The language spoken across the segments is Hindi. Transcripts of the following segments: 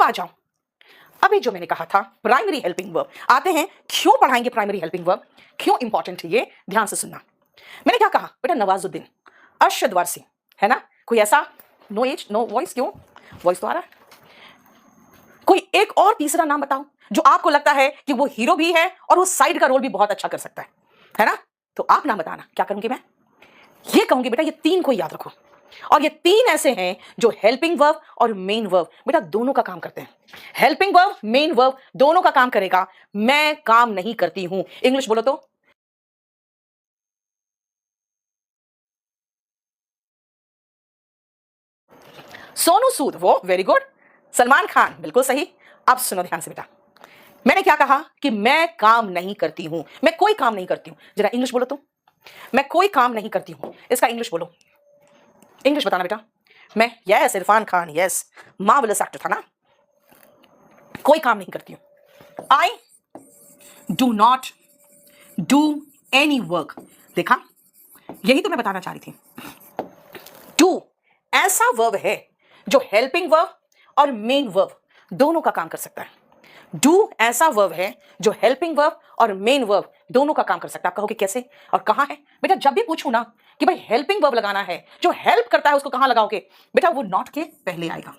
अब आ जाओ, अभी जो मैंने कहा था प्राइमरी हेल्पिंग वर्ब, आते हैं क्यों पढ़ाएंगे प्राइमरी हेल्पिंग वर्ब, क्यों इंपॉर्टेंट है ये, ध्यान से सुनना। मैंने क्या कहा बेटा, नवाजुद्दीन, अरशद वारसी, है ना, कोई ऐसा, नो एज नो वॉइस, क्यों वॉइस तो आ रहा है, कोई एक और तीसरा नाम बताओ जो आपको लगता है कि वो हीरो भी है और वो साइड का रोल भी बहुत अच्छा कर सकता है ना, तो आप नाम बताना। क्या करूंगी मैं, ये कहूंगी बेटा ये तीन को याद रखो, और ये तीन ऐसे हैं जो हेल्पिंग वर्ब और मेन वर्ब बेटा दोनों का काम करते हैं। हेल्पिंग वर्ब मेन वर्ब दोनों का काम करेगा, मैं काम नहीं करती हूं, इंग्लिश बोलो तो, सोनू सूद, वो वेरी गुड, सलमान खान, बिल्कुल सही। अब सुनो ध्यान से बेटा, मैंने क्या कहा कि मैं काम नहीं करती हूं, मैं कोई काम नहीं करती हूं, जरा इंग्लिश बोलो तो, मैं कोई काम नहीं करती हूं, इसका इंग्लिश बोलो, इंग्लिश बताना बेटा। मैं, yes Irfan Khan, yes marvellous actor था ना, कोई काम नहीं करती हूं, I do not do any work, देखा, यही तो मैं बताना चाह रही थी। डू ऐसा वर्ब है जो हेल्पिंग वर्ब और मेन वर्ब दोनों का काम कर सकता है। डू ऐसा वर्ब है जो हेल्पिंग वर्ब और मेन वर्ब दोनों का काम कर सकता है। आप कहोगे कैसे और कहां है बेटा, जब भी पूछूं ना कि भाई हेल्पिंग वर्ब लगाना है, जो हेल्प करता है उसको कहां लगाओगे बेटा, वो नॉट के पहले आएगा,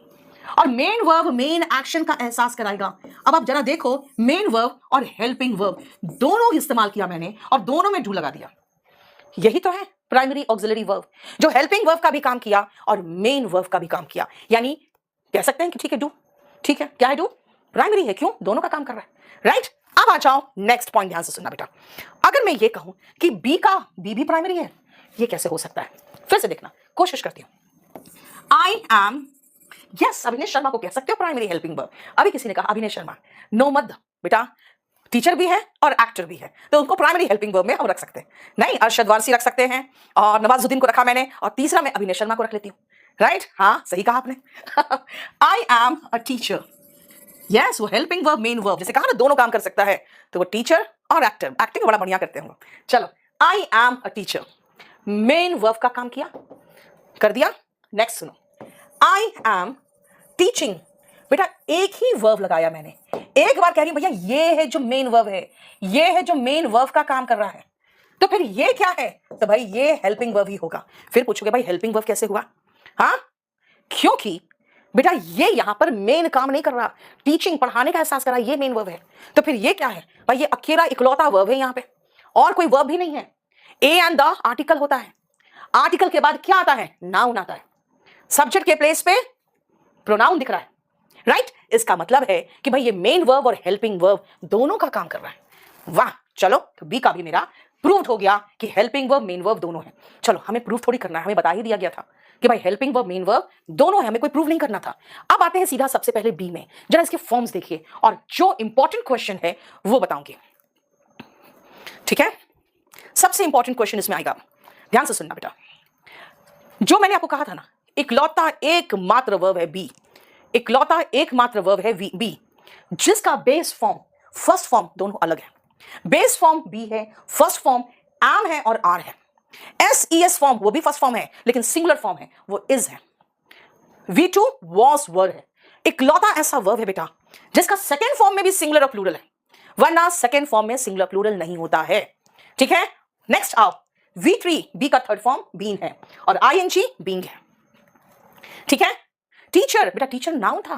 और मेन वर्ब मेन एक्शन का एहसास कराएगा। अब आप जरा देखो, मेन वर्ब और हेल्पिंग वर्ब दोनों इस्तेमाल किया मैंने और दोनों में डू लगा दिया, यही तो है प्राइमरी ऑक्सिलरी वर्ब, जो हेल्पिंग वर्ब का भी काम किया और मेन वर्ब का भी काम किया। यानी कह सकते हैं कि ठीक है डू, ठीक है, क्या है डू, प्राइमरी है, क्यों, दोनों का काम कर रहा है, राइट। अब आ जाओ नेक्स्ट पॉइंट, ध्यान से सुनना बेटा, अगर मैं ये कहूं कि बी का बी भी प्राइमरी है, ये कैसे हो सकता है, फिर से देखना, कोशिश करती हूं। I am, yes Abhinesh Sharma को कह सकते हो प्राइमरी हेल्पिंग वर्ब। अभी किसी ने कहा अभिनेश शर्मा, नो मत बेटा, टीचर भी है और एक्टर भी है, तो उनको प्राइमरी हेल्पिंग वर्ब में हम रख सकते हैं। नहीं, अरशद वारसी रख सकते हैं, और नवाजुद्दीन को रखा मैंने, और तीसरा मैं अभिनेश शर्मा को रख लेती हूँ, राइट, हाँ सही कहा आपने। I am a teacher, yes वो हेल्पिंग वर्ब मेन वर्ब, जैसे कहा ना दोनों काम कर सकता है, तो वो टीचर और एक्टर, एक्टिंग बड़ा बढ़िया करते हैं। चलो, I am a teacher, main verb का काम किया, कर दिया। नेक्स्ट सुनो, आई एम टीचिंग, बेटा एक ही वर्ब लगाया मैंने, एक बार कह रही हूं भैया ये है जो मेन वर्ब है, ये है जो मेन वर्ब का काम कर रहा है, तो फिर ये क्या है, तो भाई ये हेल्पिंग वर्ब ही होगा। फिर पूछोगे भाई हेल्पिंग वर्ब कैसे हुआ, हाँ, क्योंकि बेटा ये यहां पर मेन काम नहीं कर रहा, टीचिंग पढ़ाने का एहसास कर रहा है, ये मेन वर्ब है, तो फिर ये क्या है भाई, ये अकेला इकलौता वर्ब है यहां पे, और कोई वर्ब भी नहीं है। ए एंड द आर्टिकल होता है, आर्टिकल के बाद क्या आता है, नाउन आता है, सब्जेक्ट के प्लेस पे प्रोनाउन दिख रहा है, राइट। इसका मतलब है कि भाई ये मेन वर्ब और हेल्पिंग वर्ब दोनों का काम कर रहा है। वाह, चलो तो बी का भी मेरा प्रूव हो गया कि हेल्पिंग वर्ब मेन वर्ब दोनों है। चलो हमें प्रूव थोड़ी करना है, हमें बता ही दिया गया था कि भाई हेल्पिंग वर्ब मेन वर्ब दोनों है, हमें कोई प्रूव नहीं करना था। अब आते हैं सीधा सबसे पहले बी में, जरा इसके फॉर्म्स देखिए और जो इंपॉर्टेंट क्वेश्चन है वो बताऊंगी, ठीक है। सबसे इंपॉर्टेंट क्वेश्चन इसमें आएगा, ध्यान से सुनना बेटा, जो मैंने आपको कहा था ना, इकलौता एकमात्र वर्ब है बी, इकलौता एकमात्र वर्ब है बी, जिसका बेस फॉर्म फर्स्ट फॉर्म दोनों अलग है। बेस फॉर्म बी है, फर्स्ट फॉर्म एम है और आर है। एस ई एस फॉर्म वो भी फर्स्ट फॉर्म है लेकिन सिंगुलर फॉर्म है, वो इज है। V2 वॉज वर्ब है, इकलौता ऐसा वर्ब है बेटा जिसका सेकेंड फॉर्म में भी सिंगुलर और प्लूरल है, वरना सेकेंड फॉर्म में सिंगुलर प्लूरल नहीं होता है, ठीक है। नेक्स्ट आओ, V3 बी का थर्ड फॉर्म बीन है और ING बीइंग है, ठीक है। टीचर, बेटा टीचर नाउन था,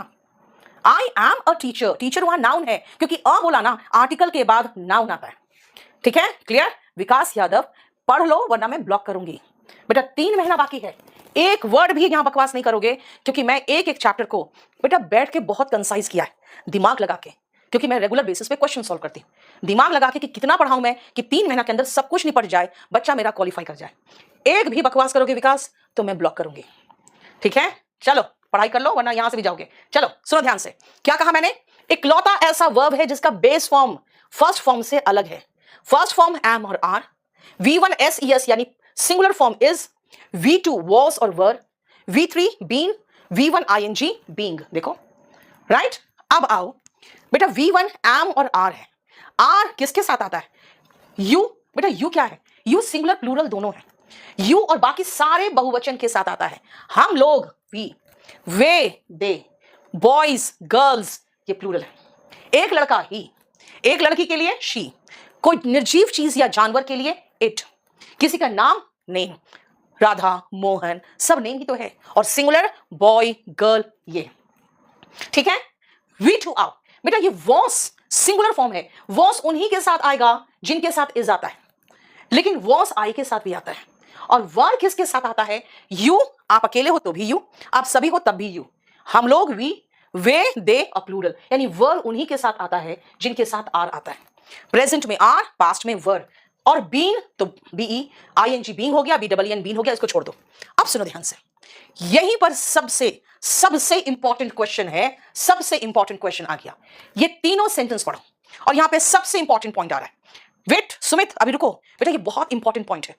I am a teacher, teacher वहां नाउन है क्योंकि अ बोला ना, आर्टिकल के बाद नाउन आता है, ठीक है, क्लियर। विकास यादव, पढ़ लो वरना मैं ब्लॉक करूंगी। बेटा 3 महीना बाकी है, एक वर्ड भी यहां बकवास नहीं करोगे, क्योंकि मैं एक एक चैप्टर को बेटा बैठ के बहुत कंसाइज किया है, दिमाग लगा के, क्योंकि मैं रेगुलर बेसिस पे क्वेश्चन सॉल्व करती हूं, दिमाग लगा के कि कितना पढ़ाऊं मैं कि 3 महीना के अंदर सब कुछ निपट जाए, बच्चा मेरा क्वालिफाई कर जाए। एक भी बकवास करोगे विकास तो मैं ब्लॉक करूंगी, ठीक है। चलो पढ़ाई कर लो वरना यहां से भी जाओगे। चलो सुनो ध्यान से, क्या कहा मैंने, इकलौता ऐसा वर्ब है जिसका बेस फॉर्म फर्स्ट फॉर्म से अलग है। फर्स्ट फॉर्म एम और आर, V1 SES यानी singular form is, V2 was और were, V3 been, V1 ING being, देखो राइट। अब आओ बेटा, V1 एम और आर है, आर किसके साथ आता है, यू, बेटा यू क्या है, यू सिंगुलर प्लूरल दोनों है, यू और बाकी सारे बहुवचन के साथ आता है। हम लोग भी, वे, दे, बॉयज, गर्ल्स, ये प्लूरल है। एक लड़का ही, एक लड़की के लिए शी, कोई निर्जीव चीज या जानवर के लिए इट, किसी का नाम नेम, राधा, मोहन, सब नेम ही तो है, और सिंगुलर बॉय, गर्ल, ये। ठीक है। वी टू आउट, बेटा ये वॉस सिंगुलर फॉर्म है। वॉस उन्हीं के साथ आएगा जिनके साथ इज आता है, लेकिन वॉस आई के साथ भी आता है। और वर किसके साथ आता है? यू, आप अकेले हो तो भी यू, आप सभी हो तब भी यू, हम लोग वी, वे, दे और प्लूरल, यानी वर उन्हीं के साथ आता है जिनके साथ आर आता है। प्रेजेंट में आर, पास्ट में वर, और बीन तो बीई, आईएनजी बीइंग हो गया, बीडब्ल्यूएन बीन हो गया, इसको छोड़ दो। अब सुनो ध्यान से, यहीं पर सबसे इंपॉर्टेंट क्वेश्चन है, सबसे इंपॉर्टेंट क्वेश्चन आ गया। ये तीनों सेंटेंस पढ़ो और यहां पे सबसे इंपॉर्टेंट पॉइंट आ रहा है। वेट सुमित, अभी रुको बेटा, ये बहुत इंपॉर्टेंट पॉइंट है।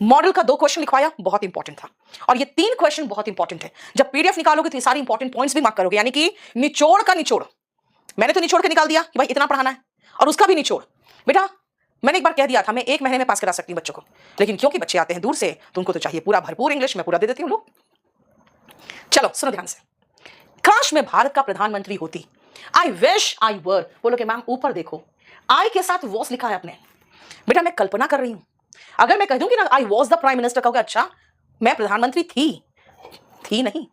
मॉडल का 2 क्वेश्चन लिखवाया, बहुत इंपॉर्टेंट था, और ये 3 क्वेश्चन बहुत इंपॉर्टेंट है। जब पीडीएफ निकालोगे तो ये सारे इंपॉर्टेंट पॉइंट्स भी मार्क करोगे, यानी कि निचोड़ का निचोड़। मैंने तो निचोड़ के निकाल दिया कि भाई इतना पढ़ाना है, और उसका भी निचोड़। बेटा मैंने एक बार कह दिया था मैं 1 महीने में पास करा सकती हूँ बच्चों को, लेकिन क्योंकि बच्चे आते हैं दूर से तो उनको तो चाहिए पूरा भरपूर इंग्लिश, मैं पूरा दे देती हूँ लोग। चलो सुनो ध्यान से, काश मैं भारत का प्रधानमंत्री होती, आई विश आई वर, बोलो कि मैम ऊपर देखो, आई के साथ वॉस लिखा है आपने। बेटा मैं कल्पना कर रही हूं, अगर मैं कह दूंगी ना I was the prime minister, कहोगे अच्छा मैं प्रधानमंत्री थी नहीं,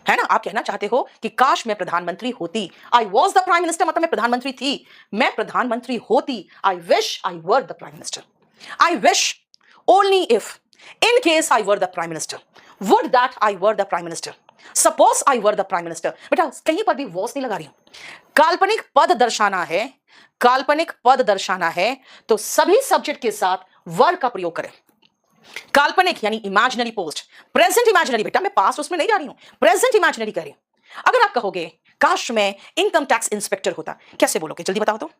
है ना। आप कहना चाहते हो कि काश मैं प्रधानमंत्री होती, I was the prime minister मतलब मैं प्रधानमंत्री थी, मैं प्रधानमंत्री होती, आई wish I were the prime minister, I wish only if, in case I were the prime minister, would that I were the prime minister, suppose I were the prime minister. बेटा कहीं पर भी वॉस नहीं लगा रही हूं, काल्पनिक पद दर्शाना है, काल्पनिक पद दर्शाना है तो सभी सब्जेक्ट के साथ वर का प्रयोग करें। काल्पनिक यानी इमेजिनरी पोस्ट, प्रेजेंट इमेजिनरी, बेटा मैं पास्ट उसमें नहीं जा रही हूं, प्रेजेंट इमेजिनरी कह रही हूं। अगर आप कहोगे काश मैं इनकम टैक्स इंस्पेक्टर होता, कैसे बोलोगे जल्दी बताओ तो।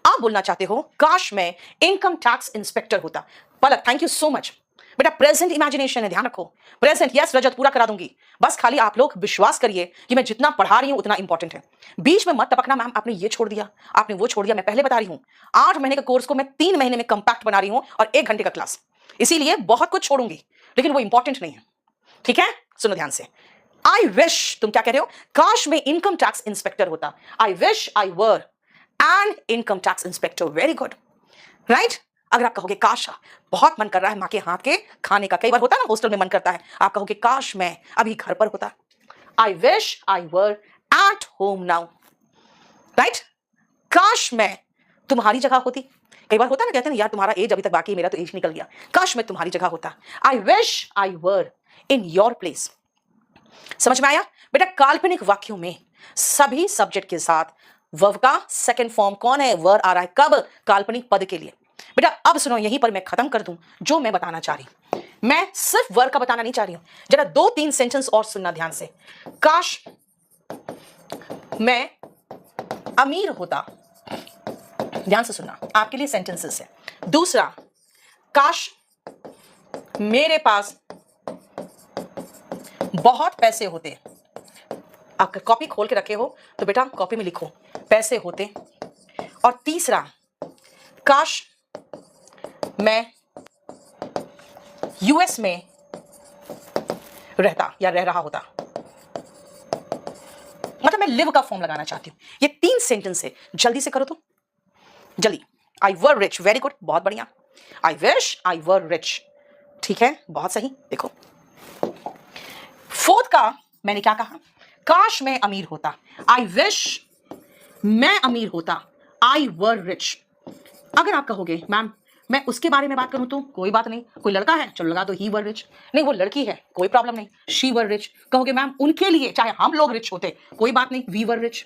आप बोलना चाहते हो काश मैं इनकम टैक्स इंस्पेक्टर होता। पलक थैंक यू सो मच। बेटा प्रेजेंट इमेजिनेशन है, ध्यान रखो। प्रेजेंट, यस रजत पूरा करा दूंगी, बस खाली आप लोग विश्वास करिए कि मैं जितना पढ़ा रही हूं उतना इंपॉर्टेंट है। बीच में मत टपकना मैम, आपने ये छोड़ दिया, आपने वो छोड़ दिया, मैं पहले बता रही हूं 8 महीने का कोर्स को मैं 3 महीने में कंपैक्ट बना रही हूं और 1 घंटे का क्लास, इसीलिए बहुत कुछ छोड़ूंगी, लेकिन वो इंपॉर्टेंट नहीं है। ठीक है, सुनो ध्यान से। आई विश, तुम क्या कह रहे हो, काश मैं इनकम टैक्स इंस्पेक्टर होता, आई विश आई वर N income tax inspector, very good, right. अगर आप कहोगे काश बहुत मन कर रहा है माँ के हाथ के खाने का, कई बार होता है ना हॉस्टल में मन करता है, आप कहोगे काश मैं अभी घर पर होता, आई wish I were at home now, right. काश मैं तुम्हारी जगह होती, कई बार होता है ना, कहते हैं यार तुम्हारा एज अभी तक बाकी है, मेरा तो एज निकल गया, काश मैं तुम्हारी जगह होता, आई wish I were in your place. समझ में आया बेटा। काल्पनिक वाक्यों में सभी सब्जेक्ट के साथ वर्ब का सेकंड फॉर्म कौन है, वर आ रहा है, कब, काल्पनिक पद के लिए। बेटा अब सुनो, यहीं पर मैं खत्म कर दूं जो मैं बताना चाह रही हूं, मैं सिर्फ वर का बताना नहीं चाह रही हूं, जरा 2-3 सेंटेंस और सुनना ध्यान से। काश मैं अमीर होता, ध्यान से सुनना, आपके लिए सेंटेंसेस है। दूसरा, काश मेरे पास बहुत पैसे होते, आप कॉपी खोल के रखे हो तो बेटा कॉपी में लिखो पैसे होते। और तीसरा, काश मैं यूएस में रहता या रह रहा होता, मतलब मैं लिव का फॉर्म लगाना चाहती हूं। ये 3 सेंटेंस है, जल्दी से करो तो जल्दी। आई वर रिच, वेरी गुड, बहुत बढ़िया। आई विश आई वर रिच, ठीक है, बहुत सही। देखो 4th का मैंने क्या कहा, काश मैं अमीर होता, आई विश मैं अमीर होता, आई वर रिच। अगर आप कहोगे मैम मैं उसके बारे में बात करूं तो कोई बात नहीं, कोई लड़का है चलो लगा दो ही वर रिच, नहीं वो लड़की है कोई प्रॉब्लम नहीं, शी वर रिच। कहोगे मैम उनके लिए चाहे हम लोग रिच होते कोई बात नहीं, वी वर रिच।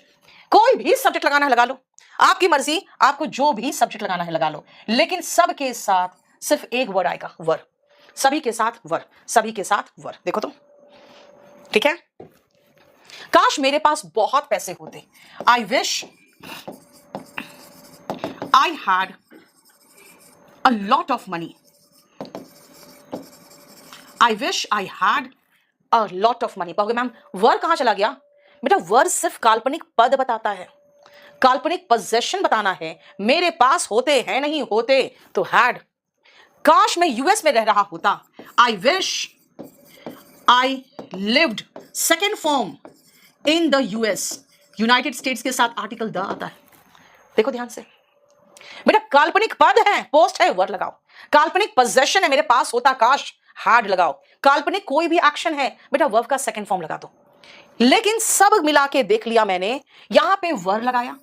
कोई भी सब्जेक्ट लगाना है लगा लो, आपकी मर्जी, आपको जो भी सब्जेक्ट लगाना है लगा लो, लेकिन सबके साथ सिर्फ एक वर्ड आएगा, वर। सभी के साथ वर, सभी के साथ वर। देखो तो ठीक है। काश मेरे पास बहुत पैसे होते, I wish I had a lot of money, I wish I had a lot of money। कहोगे मैम वर कहां चला गया, बेटा वर सिर्फ काल्पनिक पद बताता है, काल्पनिक पोजेशन बताना है, मेरे पास होते हैं नहीं होते तो हैड। काश मैं यूएस में रह रहा होता, आई wish I lived, second form in the US, United states के साथ आर्टिकल द आता है। देखो ध्यान से बेटा, काल्पनिक पद है, पोस्ट है, वर्ड लगाओ। काल्पनिक पोजेशन है, मेरे पास होता काश, हार्ड लगाओ। काल्पनिक कोई भी एक्शन है बेटा, वर्ब का सेकंड फॉर्म लगा दो। लेकिन सब मिला के देख लिया मैंने, यहां पे वर्ड लगाया,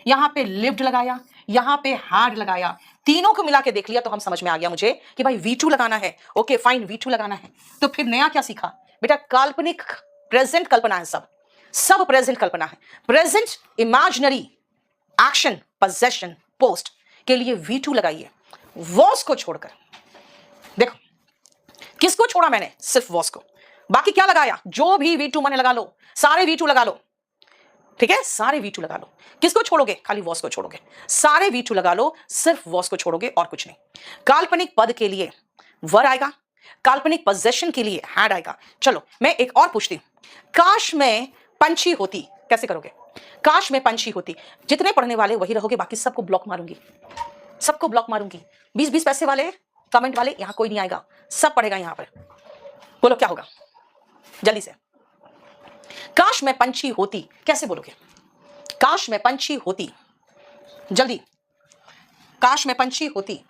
यहां पे लिव्ड लगाया, यहां पे हार्ड लगाया, तीनों को मिला के देख लिया तो हम समझ में आ गया मुझे कि भाई V2 लगाना है। ओके फाइन, V2 लगाना है। तो फिर नया क्या सीखा बेटा? काल्पनिक प्रेजेंट कल्पना है, सब प्रेजेंट कल्पना है। Present imaginary action possession post के लिए V2 लगाइए, वॉस को छोड़कर। देखो किसको छोड़ा मैंने? सिर्फ वॉस को। बाकी क्या लगाया? जो भी V2 मैंने लगा लो, सारे V2 लगा लो। ठीक है, सारे V2 लगा लो। किसको छोड़ोगे? खाली वॉस को छोड़ोगे। सारे V2 लगा लो, सिर्फ वॉस को छोड़ोगे और कुछ नहीं। काल्पनिक पद के लिए वर आएगा, काल्पनिक पोजेशन के लिए हैड आएगा। चलो मैं एक और पूछती हूं, काश मैं पंछी होती, कैसे करोगे? काश मैं पंछी होती। जितने पढ़ने वाले वही रहोगे, बाकी सबको ब्लॉक मारूंगी, सबको ब्लॉक मारूंगी। 20-20 पैसे वाले, कमेंट वाले, यहां कोई नहीं आएगा, सब पढ़ेगा यहां पर। बोलो क्या होगा जल्दी से? काश मैं पंछी होती, कैसे बोलोगे? काश मैं पंछी होती, जल्दी। काश मैं पंछी होती।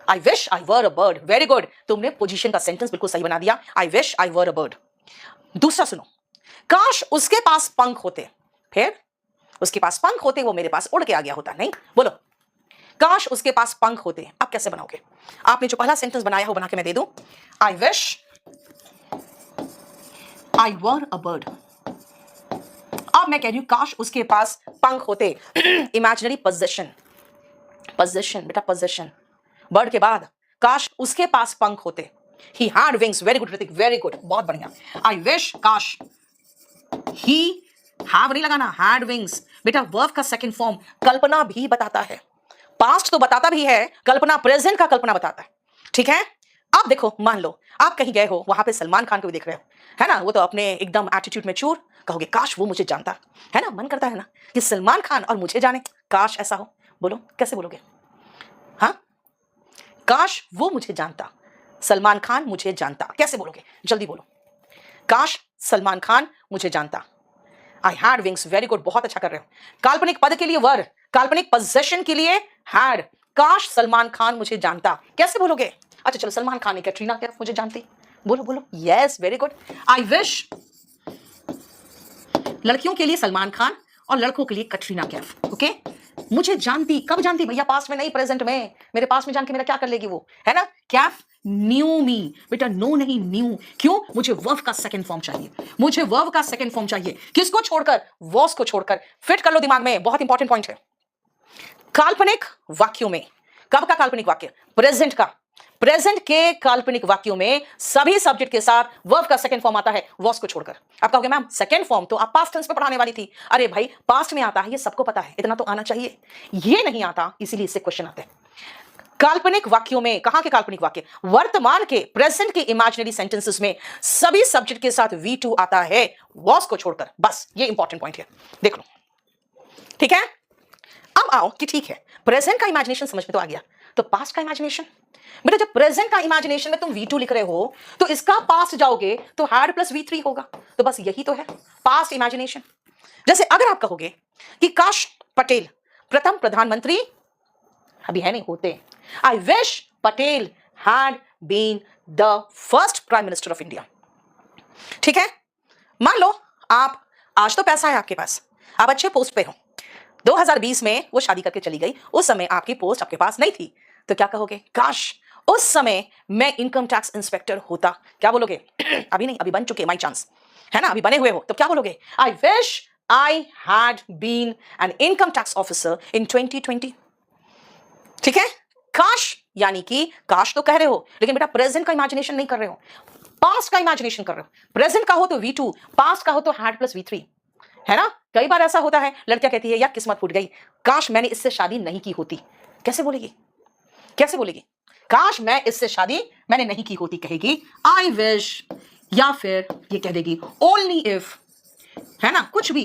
आई wish I were a bird. Very good, तुमने पोजीशन का सेंटेंस बिल्कुल सही बना दिया। आई wish I were a bird. दूसरा सुनो, काश उसके पास पंख होते। फिर उसके पास पंख होते, वो मेरे पास उड़ के आ गया होता। नहीं, बोलो काश उसके पास पंख होते। अब कैसे बनाओगे? आपने जो पहला सेंटेंस बनाया हो बना के मैं दे दूं। आई wish I were a bird. अब मैं कह रही हूं काश उसके पास पंख होते। इमेजिनरी पोजेशन, पोजेशन बेटा, पोजेशन बर्ड के बाद काश उसके पास पंख होते। He had wings. Very good Hrithik, very good, बहुत बढ़िया। आई विश काश ही हैव नहीं लगाना, हैड विंग्स। बेटा वर्ब का सेकंड फॉर्म कल्पना भी बताता है, पास्ट तो बताता भी है, कल्पना प्रेजेंट का कल्पना बताता है। ठीक है, अब देखो, मान लो आप कहीं गए हो, वहां पे सलमान खान को भी देख रहे हो, है ना? वो तो अपने एकदम एटीट्यूड में चूर, कहोगे काश वो मुझे जानता, है ना? मन करता है ना कि सलमान खान और मुझे जाने, काश ऐसा हो। बोलो कैसे बोलोगे? हाँ, काश वो मुझे जानता, सलमान खान मुझे जानता, कैसे बोलोगे? जल्दी बोलो। काश सलमान खान मुझे जानता। I had wings. Very good, बहुत अच्छा कर रहे हो। काल्पनिक पद के लिए वर, काल्पनिक पोजेशन के लिए हैड। काश सलमान खान मुझे जानता, कैसे बोलोगे? अच्छा चलो, सलमान खान ने कैटरीना कैफ मुझे जानती। बोलो बोलो, yes very good. I wish, लड़कियों के लिए सलमान खान और लड़कों के लिए कैटरीना कैफ। ओके, मुझे जानती, कब जानती भैया? पास्ट में नहीं, प्रेजेंट में। मेरे पास में जान के मेरा क्या कर लेगी वो, है ना? कैफ न्यू मी। बेटा नो नहीं, न्यू। क्यों? मुझे वर्ब का सेकंड फॉर्म चाहिए, मुझे वर्ब का सेकंड फॉर्म चाहिए। किसको छोड़कर? वॉस को छोड़कर। फिट कर लो दिमाग में, बहुत इंपॉर्टेंट पॉइंट है। काल्पनिक वाक्यों में, कब का काल्पनिक वाक्य? प्रेजेंट का। प्रेजेंट के काल्पनिक वाक्यों में सभी सब्जेक्ट के साथ वर्ब का सेकंड फॉर्म आता है, वॉस को छोड़कर। आप कहोगे मैम सेकंड फॉर्म तो आप पास्ट टेंस में पढ़ाने वाली थी। अरे भाई पास्ट में आता है, ये सबको पता है, इतना तो आना चाहिए। ये नहीं आता, इसीलिए इससे क्वेश्चन आते हैं। काल्पनिक वाक्यों में, कहां के काल्पनिक वाक्य? वर्तमान के, प्रेजेंट के इमेजिनरी सेंटेंसेस में सभी सब्जेक्ट के साथ V2 आता है, वॉस को छोड़कर। बस ये इंपॉर्टेंट पॉइंट है, देख लो। ठीक है, अब आओ कि ठीक है, प्रेजेंट का इमेजिनेशन समझ में तो आ गया, तो पास्ट का इमेजिनेशन। बेटा जब प्रेजेंट का इमेजिनेशन में तुम V2 लिख रहे हो, तो इसका पास्ट जाओगे तो हैड प्लस V3 होगा। तो बस यही तो है पास्ट इमेजिनेशन। जैसे अगर आप कहोगे कि काश पटेल प्रथम प्रधानमंत्री, अभी है नहीं, होते। I wish Patel had been the first prime minister of India. ठीक है, मान लो आप, आज तो पैसा है आपके पास, आप अच्छे पोस्ट पे हो, 2020 में वो शादी करके चली गई, उस समय आपकी पोस्ट आपके पास नहीं थी, तो क्या कहोगे? काश उस समय मैं इनकम टैक्स इंस्पेक्टर होता। क्या बोलोगे? अभी नहीं, अभी बन चुके, माई चांस, है ना? अभी बने हुए हो, तो क्या बोलोगे? I wish I had been an income tax officer in 2020। ठीक है, काश यानी कि काश तो कह रहे हो, लेकिन बेटा प्रेजेंट का इमेजिनेशन नहीं कर रहे हो, पास्ट का इमेजिनेशन कर रहे हो। प्रेजेंट का हो तो V2, पास्ट का हो तो हैड प्लस V3, है ना? कई बार ऐसा होता है, लड़कियां कहती है यार किस्मत फूट गई, काश मैंने इससे शादी नहीं की होती। कैसे बोलेगी? कैसे बोलेगी? काश मैं इससे शादी मैंने नहीं की होती, कहेगी आई विश, या फिर ये कह देगी ओनली इफ, है ना? कुछ भी,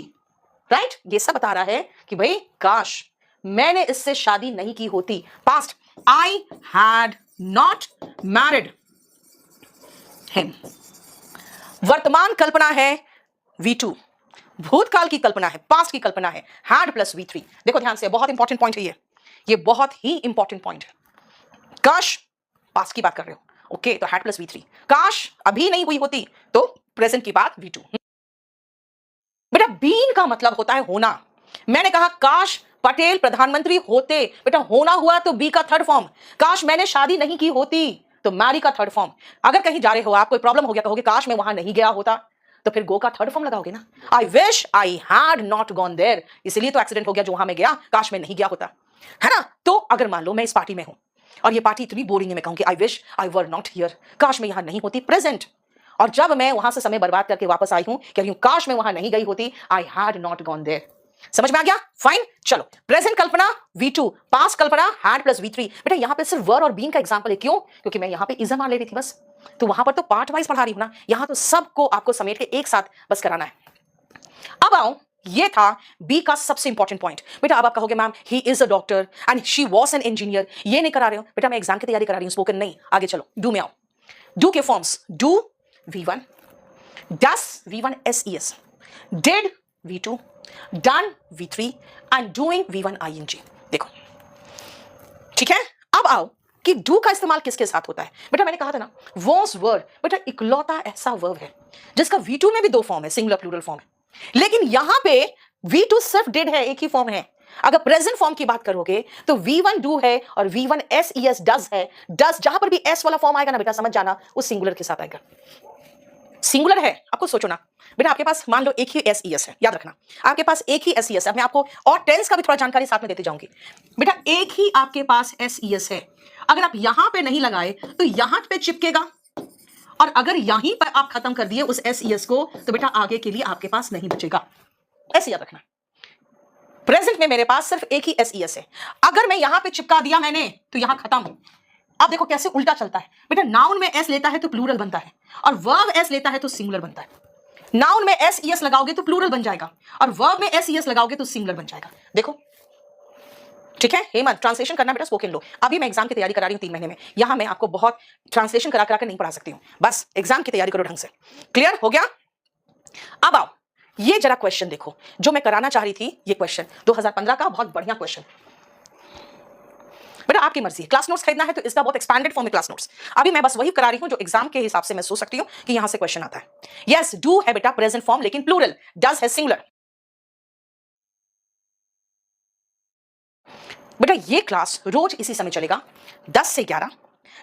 राइट? ये सब बता रहा है कि भाई काश मैंने इससे शादी नहीं की होती। Past, I had not married him. वर्तमान कल्पना है V2, भूतकाल की कल्पना है, पास्ट की कल्पना है, हैड प्लस V3। देखो ध्यान से, बहुत इंपॉर्टेंट पॉइंट है ये बहुत ही इंपॉर्टेंट पॉइंट है। काश, पास्ट की बात कर रहे हो, ओके, तो हैड प्लस V3। काश अभी नहीं हुई होती तो प्रेजेंट की बात V2। बेटा बीन का मतलब होता है होना। मैंने कहा काश पटेल प्रधानमंत्री होते, बेटा होना हुआ तो बी का थर्ड फॉर्म। काश मैंने शादी नहीं की होती तो मैरी का थर्ड फॉर्म। अगर कहीं जा रहे हो, आप कोई प्रॉब्लम हो गया, कहोगे काश मैं वहां नहीं गया होता, तो फिर गो का थर्ड फॉर्म लगाओगे ना। I wish I had not gone there, इसलिए तो एक्सीडेंट हो गया जो वहां मैं गया, काश मैं नहीं गया होता, है ना। तो अगर मान लो मैं इस पार्टी में हूं और ये पार्टी इतनी बोरिंग है, मैं कहूंगी आई wish I were not here, काश मैं यहां नहीं होती, प्रेजेंट। और जब मैं वहां से समय बर्बाद करके वापस आई हूं, कह रही हूं काश मैं वहां नहीं गई होती, I had not gone there. समझ में आ गया? फाइन, चलो प्रेजेंट कल्पना V2, पास्ट कल्पना हैड प्लस V3। बेटा यहां पे सिर्फ वर और बीन का एग्जांपल है, क्यों? क्योंकि मैं यहां पे इज़म मान ले रही थी बस, तो वहां पर तो पार्ट वाइज पढ़ा रही हूं ना, यहां तो सबको आपको समेट के एक साथ बस कराना है। अब आओ, ये था बी का सबसे इंपॉर्टेंट पॉइंट। बेटा अब आप कहोगे ma'am he is a doctor and she was an engineer, ये नहीं करा रहे हो। बेटा मैं एग्जाम की तैयारी करा रही हूं, स्पोकन नहीं। आगे चलो, डू में आओ। डू के forms, do V1, does V1 SES, did V2, done V3 and doing V1 ING। देखो ठीक है। अब आओ कि डू का इस्तेमाल किसके साथ होता है। बेटा मैंने कहा था ना, वॉज वर्ड, बेटा इकलौता ऐसा वर्ब है जिसका V2 में भी दो फॉर्म है, सिंगुलर प्लूरल फॉर्म है, लेकिन यहां पे V2 सिर्फ डिड है, एक ही फॉर्म है। अगर प्रेजेंट फॉर्म की बात करोगे तो V1 डू है और V1 SES डज है। डज जहां पर भी S वाला फॉर्म आएगा ना बेटा, समझ जाना उस सिंगुलर के साथ आएगा। सिंगुलर है, आपको सोचो ना बेटा, आपके पास मान लो एक ही SES है, याद रखना आपके पास एक ही SES है। मैं आपको और टेंस का भी थोड़ा जानकारी साथ में देती जाऊंगी। बेटा एक ही आपके पास SES है, अगर आप यहां पे नहीं लगाए तो यहां पे चिपकेगा, और अगर यहीं पर आप खत्म कर दिए उस SES को तो बेटा आगे के लिए आपके पास नहीं बचेगा। ऐसे याद रखना, प्रेजेंट में मेरे पास सिर्फ एक ही SES है, अगर मैं यहां पे चिपका दिया मैंने तो यहां खत्म। अब देखो कैसे उल्टा चलता है। बेटा नाउन में S लेता है तो प्लूरल बनता है, और वर्ब S लेता है तो सिंगुलर बनता है। नाउन में SES लगाओगे तो प्लूरल बन जाएगा, और वर्ब में SES लगाओगे तो सिंगुलर बन जाएगा। देखो ठीक है। हेमंत ट्रांसलेशन करना बेटा, स्पोकन लो। अभी मैं एग्जाम की तैयारी करा रही हूं 3 महीने में, यहां मैं आपको बहुत ट्रांसलेशन करा कर नहीं पढ़ा सकती हूं, बस एग्जाम की तैयारी करो ढंग से। क्लियर हो गया? अब आओ, ये जरा क्वेश्चन देखो जो मैं कराना चाह रही थी। ये क्वेश्चन 2015 का बहुत बढ़िया क्वेश्चन। बेटा आपकी मर्जी है, क्लास नोट्स खरीदना है तो इसका बहुत एक्सपैंडेड फॉर्म है क्लास नोट्स। अभी मैं बस वही करा रही हूं जो एग्जाम के हिसाब से मैं सोच सकती हूं कि यहां से क्वेश्चन आता है। यस, डू है बेटा प्रेजेंट फॉर्म लेकिन प्लूरल, डज है सिंगुलर। बेटा ये क्लास रोज इसी समय चलेगा 10 से 11,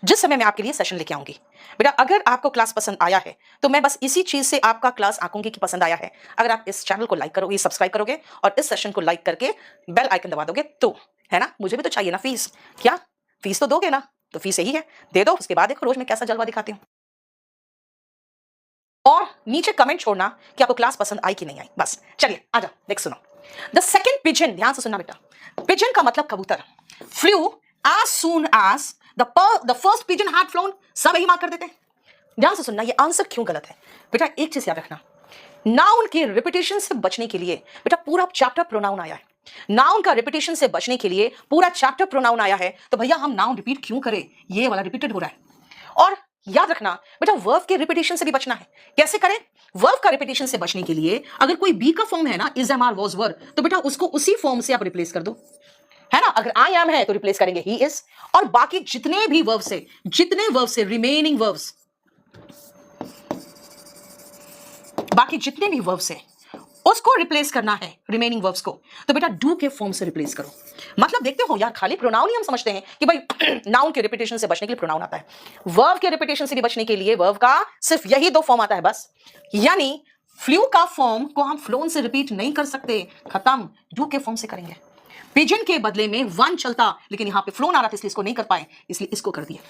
जिस समय मैं आपके लिए सेशन लेके आऊंगी। बेटा अगर आपको क्लास पसंद आया है तो मैं बस इसी चीज से आपका क्लास आंकूंगी कि पसंद आया है। अगर आप इस चैनल को लाइक करोगे, सब्सक्राइब करोगे और इस सेशन को लाइक करके बेल आइकन दबा दोगे तो, है ना, मुझे भी तो चाहिए ना फीस। क्या फीस तो दोगे ना? तो फीस यही है, दे दो, उसके बाद देखो रोज मैं कैसा जलवा दिखाती हूँ। और नीचे कमेंट छोड़ना कि आपको क्लास पसंद आई कि नहीं आई। बस चलिए आ जाओ, देख सुनो। द सेकेंड पिजन, ध्यान से सुनना बेटा, पिजन का मतलब कबूतर। Flu as soon as the first pigeon had flown, सब यही मार्क कर देते हैं। ध्यान से सुनना, ये आंसर क्यों गलत है। बेटा एक चीज याद रखना, नाउन के रिपीटेशन से बचने के लिए बेटा पूरा चैप्टर प्रोनाउन आया है। नाउन का रिपीटेशन से बचने के लिए पूरा चैप्टर प्रोनाउन आया है, तो भैया हम नाउन रिपीट क्यों करें? ये वाला रिपीटेड हो रहा है। और याद रखना बेटा वर्ब के रिपीटेशन से भी बचना है। कैसे करें? वर्ब का रिपीटेशन से बचने के लिए अगर कोई बी का फॉर्म है ना, is am are was were, तो बेटा उसको उसी फॉर्म से आप रिप्लेस कर दो, है ना। अगर आई एम है तो रिप्लेस करेंगे ही इज, और बाकी जितने भी वर्ब से रिमेनिंग वर्ब्स, बाकी जितने भी वर्ब से उसको रिप्लेस करना है, रिमेनिंग वर्ब्स को, तो बेटा डू के फॉर्म से रिप्लेस करो। मतलब देखते हो यार, खाली प्रोनाउन ही हम समझते हैं कि भाई नाउन के रिपीटेशन से बचने के लिए प्रोनाउन आता है, वर्ब के रिपीटेशन से भी बचने के लिए वर्ब का सिर्फ यही 2 फॉर्म आता है बस। यानी फ्लू का फॉर्म को हम फ्लोन से रिपीट नहीं कर सकते, खत्म, डू के फॉर्म से करेंगे। पिजन के बदले में वन चलता, लेकिन यहां पे फ्लोन आ रहा था इसलिए इसको नहीं कर पाए, इसलिए इसको कर दिया।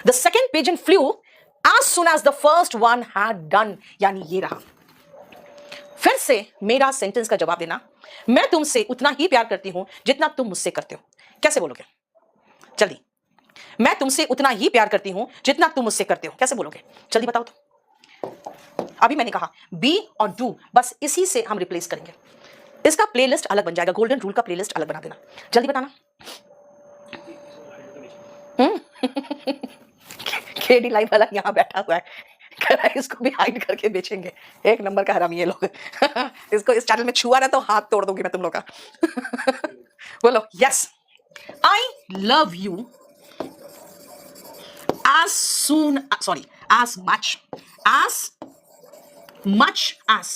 The second pigeon flu as soon as the first one had done, यानी ये रहा। फिर से मेरा सेंटेंस का जवाब देना, मैं तुमसे उतना ही प्यार करती हूं जितना तुम मुझसे करते हो। कैसे बोलोगे? जल्दी, मैं तुमसे उतना ही प्यार करती हूं जितना तुम मुझसे करते हो, कैसे बोलोगे? जल्दी बताओ तो। अभी मैंने कहा बी और डू, बस इसी से हम रिप्लेस करेंगे। इसका प्लेलिस्ट अलग बन जाएगा, गोल्डन रूल का प्लेलिस्ट अलग बना देना। जल्दी बताना। केडी लाइव वाला यहां बैठा हुआ है, इसको भी हाइड करके बेचेंगे, एक नंबर का हरामी ये लोग। इसको इस चैनल में छुआ ना तो हाथ तोड़ दूंगी मैं तुम लोग का। बोलो yes, I love you as soon, sorry, as much as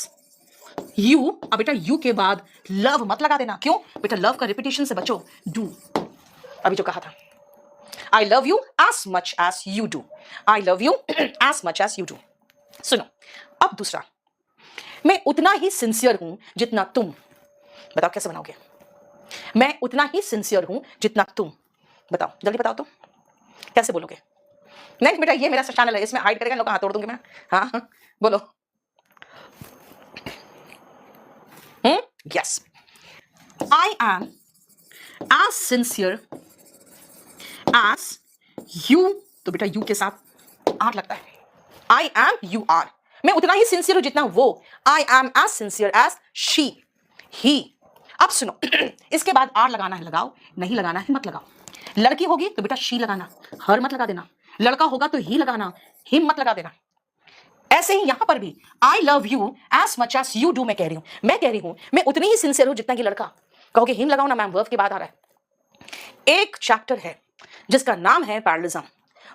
you। अब बेटा यू के बाद लव मत लगा देना, क्यों बेटा, लव का रिपीटेशन से बचो, डू। अभी जो कहा था, आई love you as much as you do, I love you as much as you do। सुनो अब दूसरा, मैं उतना ही सिंसियर हूं जितना तुम। बताओ कैसे बनाओगे? मैं उतना ही सिंसियर हूं जितना तुम। बताओ जल्दी बताओ तो कैसे बोलोगे? नहीं बेटा ये मेरा चैनल है, इसमें हाइड करेगा लोग, हाथ तोड़ दूंगी मैं। हाँ बोलो। Yes, I am as sincere as you. तो बेटा यू के साथ आर लगता है, आई एम यू आर। मैं उतना ही सिंसियर हूं जितना वो, I am as sincere as she ही। अब सुनो, इसके बाद आर लगाना है लगाओ, नहीं लगाना है मत लगाओ। लड़की होगी तो बेटा शी लगाना, हर मत लगा देना। लड़का होगा तो ही लगाना, हिम मत लगा देना। ऐसे ही यहां पर भी I love you as much as you do. मैं कह रही हूं मैं उतनी ही सिंसियर हूं जितना कि लड़का। कहोगे हिम लगाओ ना मैम, वर्ब के बाद आ रहा है। एक चैप्टर है जिसका नाम है पैरेललिज्म,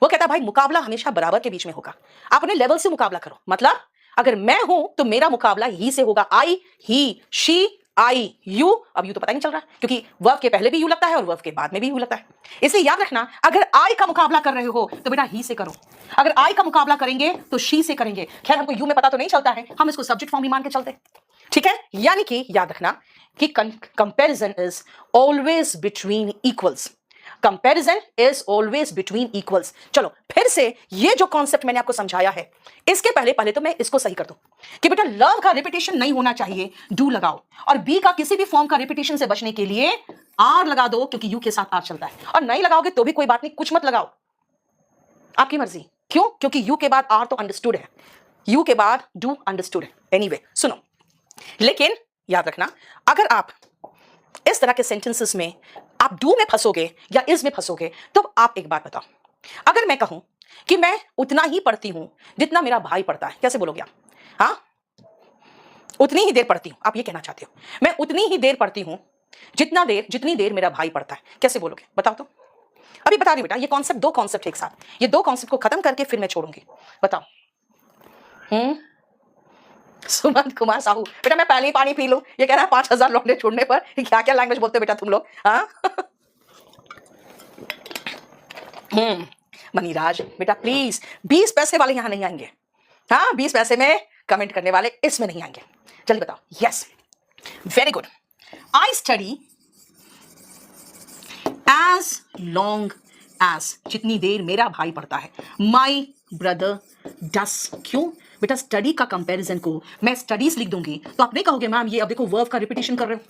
वो कहता है भाई मुकाबला हमेशा बराबर के बीच में होगा, अपने लेवल से मुकाबला करो। मतलब अगर मैं हूं तो मेरा मुकाबला ही से होगा, आई ही शी आई यू। अब यू तो पता ही नहीं चल रहा क्योंकि वर्ब के पहले भी यू लगता है और वर्ब के बाद में भी यू लगता है। इसलिए याद रखना, अगर आई का मुकाबला कर रहे हो तो बेटा ही से करो, अगर आई का मुकाबला करेंगे तो शी से करेंगे। खैर हमको यू में पता तो नहीं चलता है, हम इसको सब्जेक्ट फॉर्म भी मान के चलते, ठीक है। यानी कि याद रखना कि comparison is always between equals, comparison is always between equals. चलो फिर से ये जो कॉन्सेप्ट मैंने आपको समझाया है, इसके पहले तो मैं इसको सही कर दूं कि बेटा लव का रिपीटेशन नहीं होना चाहिए, डू लगाओ, और बी का किसी भी फॉर्म का रिपीटेशन से बचने के लिए आर लगा दो क्योंकि यू के साथ आर चलता है। और नहीं लगाओगे तो भी कोई बात नहीं, कुछ मत लगाओ, आपकी मर्जी। क्यों? क्योंकि यू के बाद आर तो अंडरस्टूड है, यू के बाद डू अंडरस्टूड है। एनीवे सुनो, लेकिन याद रखना अगर आप इस तरह के सेंटेंसेस में आप डू में फंसोगे या इज में फंसोगे तो आप एक बात बताओ, अगर मैं कहूं कि मैं उतना ही पढ़ती हूं जितना मेरा भाई पढ़ता है, कैसे बोलोगे आप? हाँ, उतनी ही देर पढ़ती हूं, आप ये कहना चाहते हो, मैं उतनी ही देर पढ़ती हूं जितनी देर मेरा भाई पढ़ता है, कैसे बोलोगे बताओ तो? अभी बता रही बेटा, ये कॉन्सेप्ट, दो कॉन्सेप्ट एक साथ, ये दो कॉन्सेप्ट को खत्म करके फिर मैं छोड़ूंगी, बताओ। सुमंत कुमार साहू, बेटा मैं पहले ही पानी पी लूं, ये कह रहा है 5000 लौंडे छोड़ने पर क्या क्या लैंग्वेज बोलते हो बेटा तुम लोग? हाँ मनीराज बेटा प्लीज, 20 पैसे वाले यहां नहीं आएंगे। हाँ 20 पैसे में कमेंट करने वाले इसमें नहीं आएंगे, जल्दी बताओ। Yes, very good. I study as long as, जितनी देर मेरा भाई पढ़ता है, माई ब्रदर डस। क्यों बेटा? स्टडी का कंपैरिजन को मैं स्टडीज लिख दूंगी तो आप नहीं कहोगे मैम ये अब देखो वर्ब का रिपीटेशन कर रहे हो।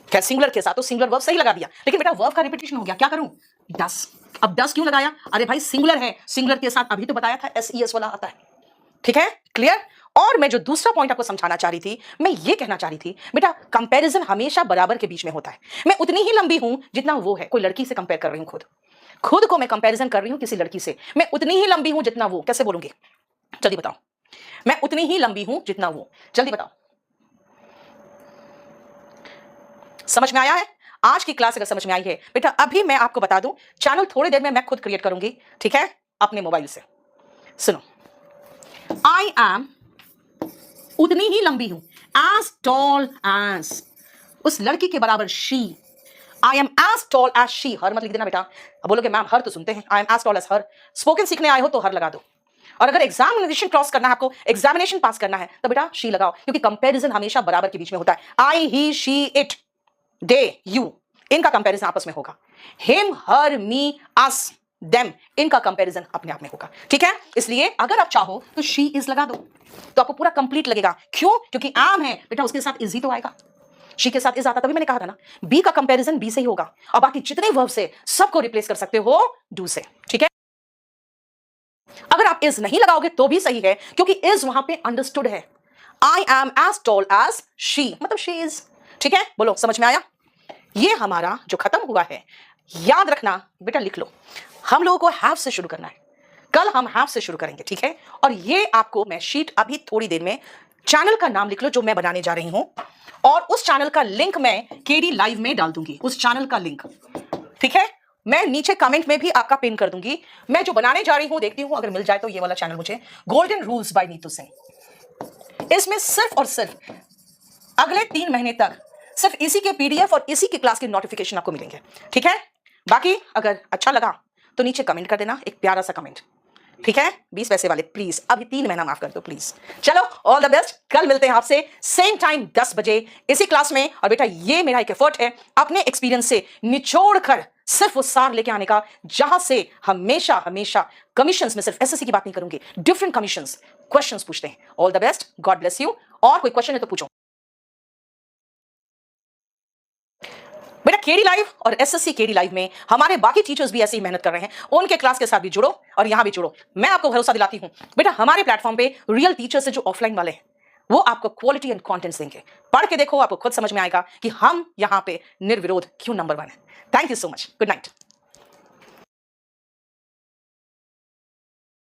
क्या सिंगुलर के साथ तो सिंगुलर वर्ब सही लगा दिया, लेकिन बेटा वर्ब का रिपीटेशन हो गया, क्या करूं? डस। अब डस क्यों लगाया? अरे भाई सिंगुलर है, सिंगुलर के साथ अभी तो बताया था एस वाला आता है, ठीक है, क्लियर। और मैं जो दूसरा पॉइंट आपको समझाना चाह रही थी, मैं ये कहना चाह रही थी बेटा कंपैरिजन हमेशा बराबर के बीच में होता है। मैं उतनी ही लंबी हूं जितना वो है, कोई लड़की से कंपेयर कर रही हूं, खुद को मैं कंपैरिजन कर रही हूं किसी लड़की से, मैं उतनी ही लंबी हूं जितना वो, कैसे बोलूंगी जल्दी बताओ? मैं उतनी ही लंबी हूं जितना वो, जल्दी बताओ। समझ में आया है? आज की क्लास अगर समझ में आई है बेटा, अभी मैं आपको बता दूं, चैनल थोड़ी देर में मैं खुद क्रिएट करूंगी, ठीक है, अपने मोबाइल से। सुनो, आई एम उतनी ही लंबी हूं, एज टॉल एज, उस लड़की के बराबर she. I am as tall as she, her मत लिख देना बेटा। अब बोलोगे मैम हर तो सुनते हैं, I am as tall as her. Spoken सीखने आए हो तो हर लगा दो, और अगर एग्जामिनेशन क्रॉस करना है, आपको एग्जामिनेशन पास करना है तो बेटा शी लगाओ, क्योंकि कंपैरिजन हमेशा बराबर के बीच में होता है। आई ही शी इट दे यू, इनका कंपैरिजन आपस में होगा। हिम हर मी अस देम, इनका कंपैरिजन अपने आप में होगा, ठीक है। इसलिए अगर आप चाहो तो शी इज लगा दो तो आपको पूरा कंप्लीट लगेगा। क्यों? क्योंकि आम है बेटा, उसके साथ इज ही तो आएगा, शी के साथ इज आता, तभी मैंने कहा था ना बी का कंपैरिजन बी से ही होगा, और बाकी जितने वर्ब से सबको रिप्लेस कर सकते हो डू से, ठीक है। अगर आप इज नहीं लगाओगे तो भी सही है, क्योंकि इज वहां पे अंडरस्टूड है। I am as tall as she, मतलब शी इज, ठीक है। बोलो समझ में आया? ये हमारा जो खत्म हुआ है, याद रखना बेटा, लिख लो, हम लोगों को हैव से शुरू करना है। कल हम हाफ से शुरू करेंगे, ठीक है। और ये आपको मैं शीट अभी थोड़ी देर में, चैनल का नाम लिख लो जो मैं बनाने जा रही हूं, और उस चैनल का लिंक मैं केडी लाइव में डाल दूंगी, उस चैनल का लिंक, ठीक है। मैं नीचे कमेंट में भी आपका पिन कर दूंगी। मैं जो बनाने जा रही हूं, देखती हूं अगर मिल जाए तो, ये वाला चैनल मुझे, golden rules by Neetu Singh. इसमें सिर्फ और सिर्फ अगले 3 महीने तक सिर्फ इसी के पीडीएफ और इसी की क्लास के नोटिफिकेशन आपको मिलेंगे, ठीक है। बाकी अगर अच्छा लगा तो नीचे कमेंट कर देना, एक प्यारा सा कमेंट, ठीक है। 20 पैसे वाले प्लीज, अभी 3 महीना माफ कर दो प्लीज। चलो, ऑल द बेस्ट। कल मिलते हैं आपसे सेम टाइम 10 बजे इसी क्लास में। और बेटा, ये मेरा एक एफर्ट है अपने एक्सपीरियंस से निचोड़ कर सिर्फ वो सार लेके आने का, जहां से हमेशा हमेशा कमीशंस में सिर्फ एसएससी की बात नहीं करूंगी, डिफरेंट कमीशंस क्वेश्चंस पूछते हैं। All the best, God bless you. और कोई क्वेश्चन है तो पूछो बेटा। केडी लाइव और एसएससी केडी लाइव में हमारे बाकी टीचर्स भी ऐसे ही मेहनत कर रहे हैं, उनके क्लास के साथ भी जुड़ो और यहां भी जुड़ो। मैं आपको भरोसा दिलाती हूं बेटा, हमारे प्लेटफॉर्म पे रियल टीचर्स से जो ऑफलाइन वाले हैं, वो आपको क्वालिटी एंड कंटेंट्स देंगे। पढ़ के देखो, आपको खुद समझ में आएगा कि हम यहां पे निर्विरोध क्यों नंबर 1 है। Thank you so much, good night.